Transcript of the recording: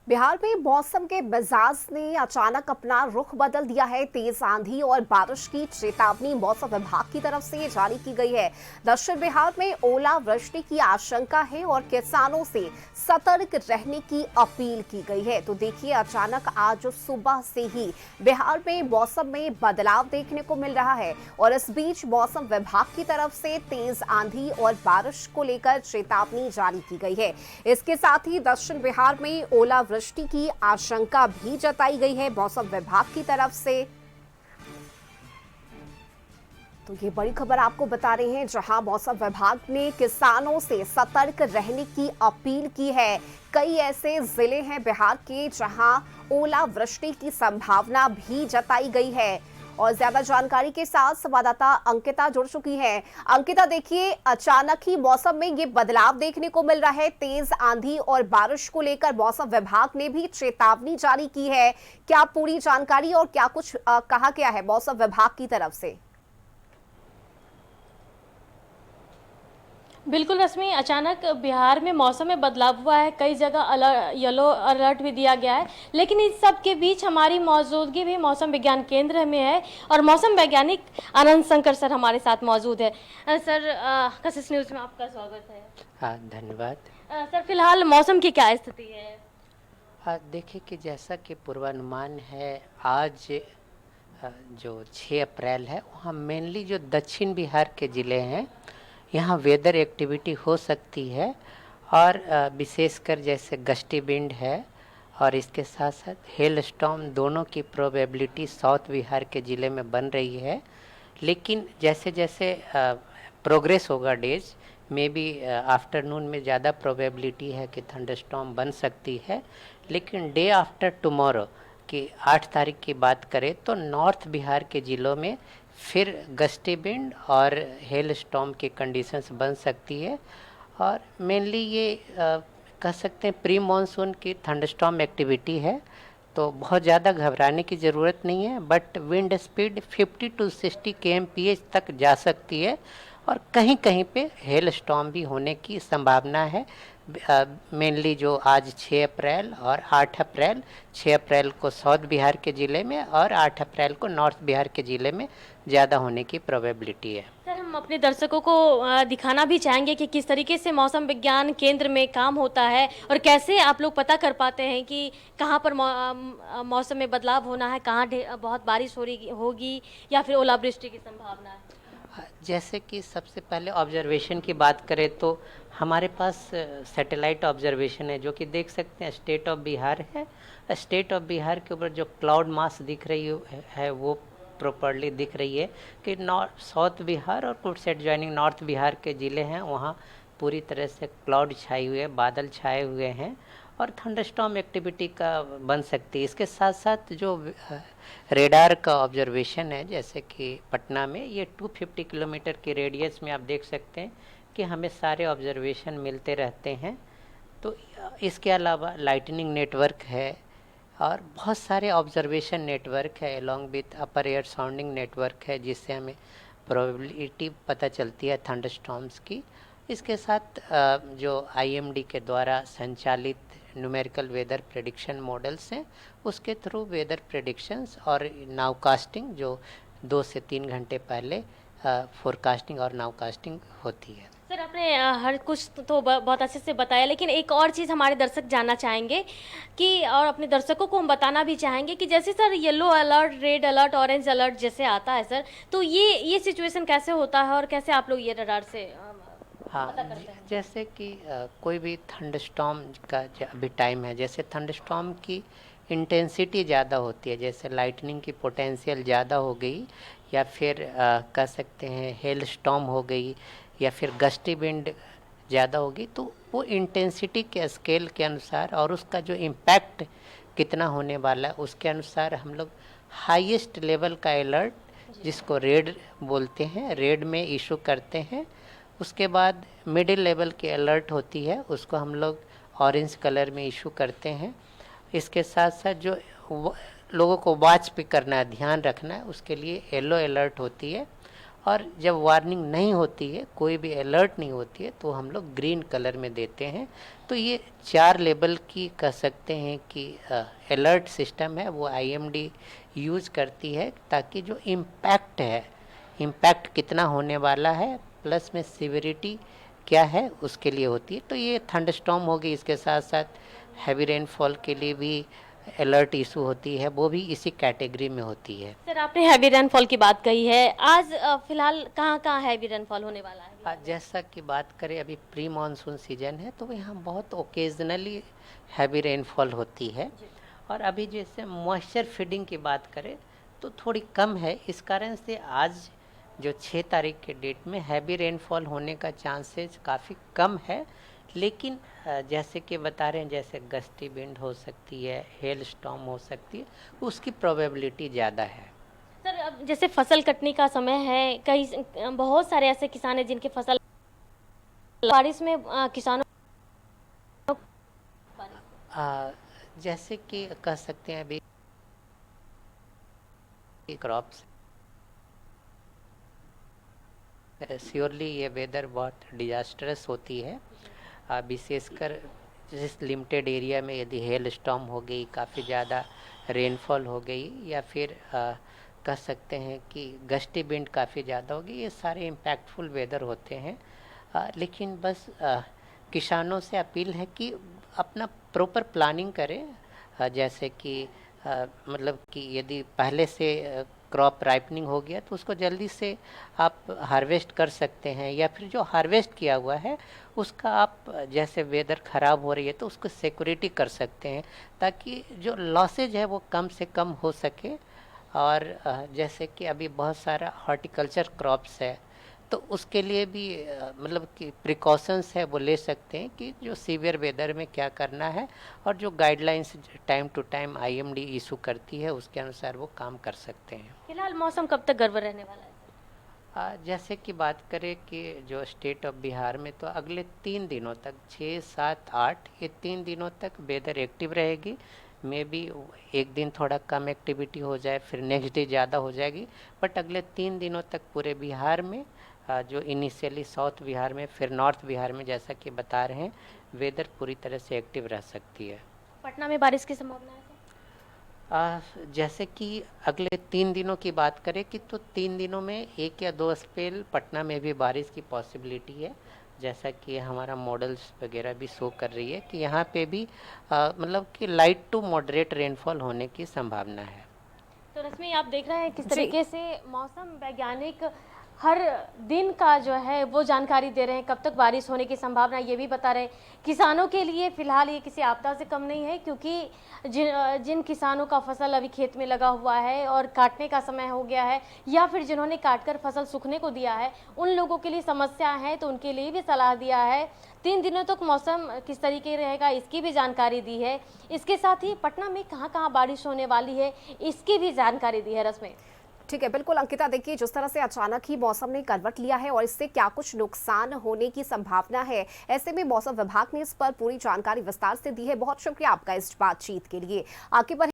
बिहार में मौसम के मिजाज ने अचानक अपना रुख बदल दिया है। तेज आंधी और बारिश की चेतावनी मौसम विभाग की तरफ से जारी की गई है। दक्षिण बिहार में ओलावृष्टि की आशंका है और किसानों से सतर्क रहने की अपील की गई है। तो देखिए, अचानक आज सुबह से ही बिहार में मौसम में बदलाव देखने को मिल रहा है और इस बीच मौसम विभाग की तरफ से तेज आंधी और बारिश को लेकर चेतावनी जारी की गई है। इसके साथ ही दक्षिण बिहार में ओलावृष्टि की आशंका भी जताई गई है मौसम विभाग की तरफ से। तो ये बड़ी खबर आपको बता रहे हैं, जहां मौसम विभाग ने किसानों से सतर्क रहने की अपील की है। कई ऐसे जिले हैं बिहार के जहां ओलावृष्टि की संभावना भी जताई गई है और ज्यादा जानकारी के साथ संवाददाता अंकिता जुड़ चुकी है। अंकिता, देखिए, अचानक ही मौसम में ये बदलाव देखने को मिल रहा है। तेज आंधी और बारिश को लेकर मौसम विभाग ने भी चेतावनी जारी की है। क्या पूरी जानकारी और क्या कुछ कहा गया है मौसम विभाग की तरफ से? बिल्कुल रश्मि, अचानक बिहार में मौसम में बदलाव हुआ है। कई जगह येलो अलर्ट भी दिया गया है, लेकिन इस सब के बीच हमारी मौजूदगी भी मौसम विज्ञान केंद्र में है और मौसम वैज्ञानिक आनंद शंकर सर हमारे साथ मौजूद है। सर, कशिश न्यूज़ में आपका स्वागत है। हाँ, धन्यवाद। सर, फिलहाल मौसम की क्या स्थिति है? देखिए कि जैसा कि पूर्वानुमान है, आज जो 6 अप्रैल है, वहाँ मेनली जो दक्षिण बिहार के ज़िले हैं, यहाँ वेदर एक्टिविटी हो सकती है और विशेषकर जैसे गस्टी विंड है और इसके साथ साथ हेल स्टॉर्म, दोनों की प्रोबेबिलिटी साउथ बिहार के ज़िले में बन रही है। लेकिन जैसे जैसे प्रोग्रेस होगा डेज में भी आफ्टरनून में ज़्यादा प्रोबेबिलिटी है कि थंडरस्टॉर्म बन सकती है। लेकिन डे आफ्टर टुमारो की 8 तारीख की बात करें तो नॉर्थ बिहार के ज़िलों में फिर गस्टी विंड और हेल स्टॉर्म की कंडीशंस बन सकती है और मेनली ये कह सकते हैं प्री मॉनसून की थंडरस्टॉर्म एक्टिविटी है। तो बहुत ज़्यादा घबराने की ज़रूरत नहीं है, but wind speed 50 to 60 kmph तक जा सकती है और कहीं कहीं पे हेल स्टॉर्म भी होने की संभावना है। मेनली जो आज 6 अप्रैल और 8 अप्रैल, 6 अप्रैल को साउथ बिहार के ज़िले में और 8 अप्रैल को नॉर्थ बिहार के ज़िले में ज़्यादा होने की प्रोबेबिलिटी है। सर, हम अपने दर्शकों को दिखाना भी चाहेंगे कि किस तरीके से मौसम विज्ञान केंद्र में काम होता है और कैसे आप लोग पता कर पाते हैं कि कहाँ पर मौसम में बदलाव होना है, कहाँ बहुत बारिश हो रही होगी या फिर ओलावृष्टि की संभावना है। जैसे कि सबसे पहले ऑब्जर्वेशन की बात करें तो हमारे पास सैटेलाइट ऑब्जर्वेशन है, जो कि देख सकते हैं स्टेट ऑफ बिहार है। स्टेट ऑफ बिहार के ऊपर जो क्लाउड मास दिख रही है वो प्रॉपरली दिख रही है कि नॉर्थ साउथ बिहार और कुछ एडजॉइनिंग नॉर्थ बिहार के ज़िले हैं, वहाँ पूरी तरह से क्लाउड छाई हुई है, बादल छाए हुए हैं और थंडरस्टॉर्म एक्टिविटी का बन सकती है। इसके साथ साथ जो रेडार का ऑब्जर्वेशन है, जैसे कि पटना में ये 250 किलोमीटर के रेडियस में आप देख सकते हैं कि हमें सारे ऑब्जर्वेशन मिलते रहते हैं। तो इसके अलावा लाइटनिंग नेटवर्क है और बहुत सारे ऑब्जर्वेशन नेटवर्क है along with upper air sounding network है, जिससे हमें प्रोबेबिलिटी पता चलती है थंडरस्टॉर्म्स की। इसके साथ जो आईएमडी के द्वारा संचालित न्यूमेरिकल वेदर प्रेडिक्शन मॉडल्स हैं, उसके थ्रू वेदर प्रेडिक्शंस और नाउकास्टिंग जो 2 से 3 घंटे पहले फोरकास्टिंग और नाउकास्टिंग होती है। सर, आपने हर कुछ तो बहुत अच्छे से बताया, लेकिन एक और चीज़ हमारे दर्शक जानना चाहेंगे कि और अपने दर्शकों को हम बताना भी चाहेंगे कि जैसे sir yellow alert, red alert, orange alert जैसे आता है सर, तो ये सिचुएशन कैसे होता है और कैसे आप लोग ये रडार से हाँ, पता करते हैं? जैसे कि कोई भी थंडरस्टॉर्म का अभी टाइम है, जैसे थंडरस्टॉर्म की इंटेंसिटी ज़्यादा होती है, जैसे लाइटनिंग की पोटेंशियल ज़्यादा हो गई या फिर कह सकते हैं हेल स्टॉर्म हो गई या फिर गस्टी विंड ज़्यादा होगी, तो वो इंटेंसिटी के स्केल के अनुसार और उसका जो इम्पैक्ट कितना होने वाला है उसके अनुसार हम लोग हाईएस्ट लेवल का अलर्ट, जिसको रेड बोलते हैं, रेड में इशू करते हैं। उसके बाद मिडिल लेवल की अलर्ट होती है, उसको हम लोग ऑरेंज कलर में इशू करते हैं। इसके साथ साथ जो लोगों को वॉच भी करना है, ध्यान रखना है, उसके लिए येलो अलर्ट होती है। और जब वार्निंग नहीं होती है, कोई भी अलर्ट नहीं होती है, तो हम लोग ग्रीन कलर में देते हैं। तो ये 4 लेवल की कह सकते हैं कि अलर्ट सिस्टम है, वो आईएमडी यूज करती है, ताकि जो इम्पैक्ट है, इम्पैक्ट कितना होने वाला है प्लस में सिविरिटी क्या है उसके लिए होती है। तो ये थंडरस्टॉर्म होगी, इसके साथ साथ हैवी रेनफॉल के लिए भी अलर्ट इशू होती है, वो भी इसी कैटेगरी में होती है। सर, आपने हैवी रेनफॉल की बात कही है। आज फिलहाल कहाँ कहाँ हैवी रेनफॉल होने वाला है? आज जैसा कि बात करें, अभी प्री मानसून सीजन है, तो यहाँ बहुत ओकेजनली हैवी रेनफॉल होती है। और अभी जैसे मॉइस्चर फीडिंग की बात करें तो थोड़ी कम है। इस कारण से आज जो 6 तारीख के डेट में हैवी रेनफॉल होने का चांसेस काफ़ी कम है। लेकिन जैसे कि बता रहे हैं, जैसे गस्टी विंड हो सकती है, हेल स्टॉर्म हो सकती है, उसकी प्रोबेबिलिटी ज़्यादा है। सर, अब जैसे फसल कटने का समय है, कई बहुत सारे ऐसे किसान हैं जिनकी फसल बारिश में किसानों जैसे कि कह सकते हैं अभी क्रॉप्स, श्योरली ये वेदर बहुत डिजास्टरस होती है। विशेषकर जिस लिमिटेड एरिया में यदि हेल स्टॉर्म हो गई, काफ़ी ज़्यादा रेनफॉल हो गई, या फिर कह सकते हैं कि गस्टी विंड काफ़ी ज़्यादा होगी, ये सारे इम्पैक्टफुल वेदर होते हैं। लेकिन बस किसानों से अपील है कि अपना प्रॉपर प्लानिंग करें। जैसे कि मतलब कि यदि पहले से क्रॉप राइपनिंग हो गया तो उसको जल्दी से आप हार्वेस्ट कर सकते हैं, या फिर जो हार्वेस्ट किया हुआ है उसका आप जैसे वेदर ख़राब हो रही है तो उसको सिक्योरिटी कर सकते हैं, ताकि जो लॉसेज है वो कम से कम हो सके। और जैसे कि अभी बहुत सारा हॉर्टिकल्चर क्रॉप्स है, तो उसके लिए भी मतलब कि प्रिकॉशंस है वो ले सकते हैं कि जो सीवियर वेदर में क्या करना है, और जो guidelines time to time IMD issue करती है उसके अनुसार वो काम कर सकते हैं। फिलहाल मौसम कब तक गड़बड़ रहने वाला है? जैसे कि बात करें कि जो स्टेट ऑफ बिहार में, तो अगले 3 दिनों तक 6, 7, 8 ये 3 दिनों तक वेदर एक्टिव रहेगी। मे बी एक दिन थोड़ा कम एक्टिविटी हो जाए, फिर नेक्स्ट डे ज़्यादा हो जाएगी, बट अगले 3 दिनों तक पूरे बिहार में, जो इनिशियली साउथ बिहार में फिर नॉर्थ बिहार में, जैसा कि बता रहे हैं, वेदर पूरी तरह से एक्टिव रह सकती है। पटना में बारिश की संभावना है? जैसे कि अगले 3 दिनों की बात करें कि तो 3 दिनों में 1 या 2 स्पेल पटना में भी बारिश की पॉसिबिलिटी है। जैसा कि हमारा मॉडल्स वगैरह भी शो कर रही है कि यहाँ पे भी मतलब कि लाइट टू मॉडरेट रेनफॉल होने की संभावना है। तो रश्मि, आप देख रहे हैं किस तरीके से मौसम वैज्ञानिक हर दिन का जो है वो जानकारी दे रहे हैं, कब तक बारिश होने की संभावना ये भी बता रहे हैं। किसानों के लिए फिलहाल ये किसी आपदा से कम नहीं है, क्योंकि जिन किसानों का फसल अभी खेत में लगा हुआ है और काटने का समय हो गया है, या फिर जिन्होंने काटकर फसल सूखने को दिया है, उन लोगों के लिए समस्या है, तो उनके लिए भी सलाह दिया है। 3 दिनों तक मौसम किस तरीके रहेगा इसकी भी जानकारी दी है। इसके साथ ही पटना में कहाँ कहाँ बारिश होने वाली है इसकी भी जानकारी दी है। रश्मि, ठीक है, बिल्कुल अंकिता, देखिए जिस तरह से अचानक ही मौसम ने करवट लिया है और इससे क्या कुछ नुकसान होने की संभावना है, ऐसे में मौसम विभाग ने इस पर पूरी जानकारी विस्तार से दी है। बहुत शुक्रिया आपका इस बातचीत के लिए। आगे बढ़े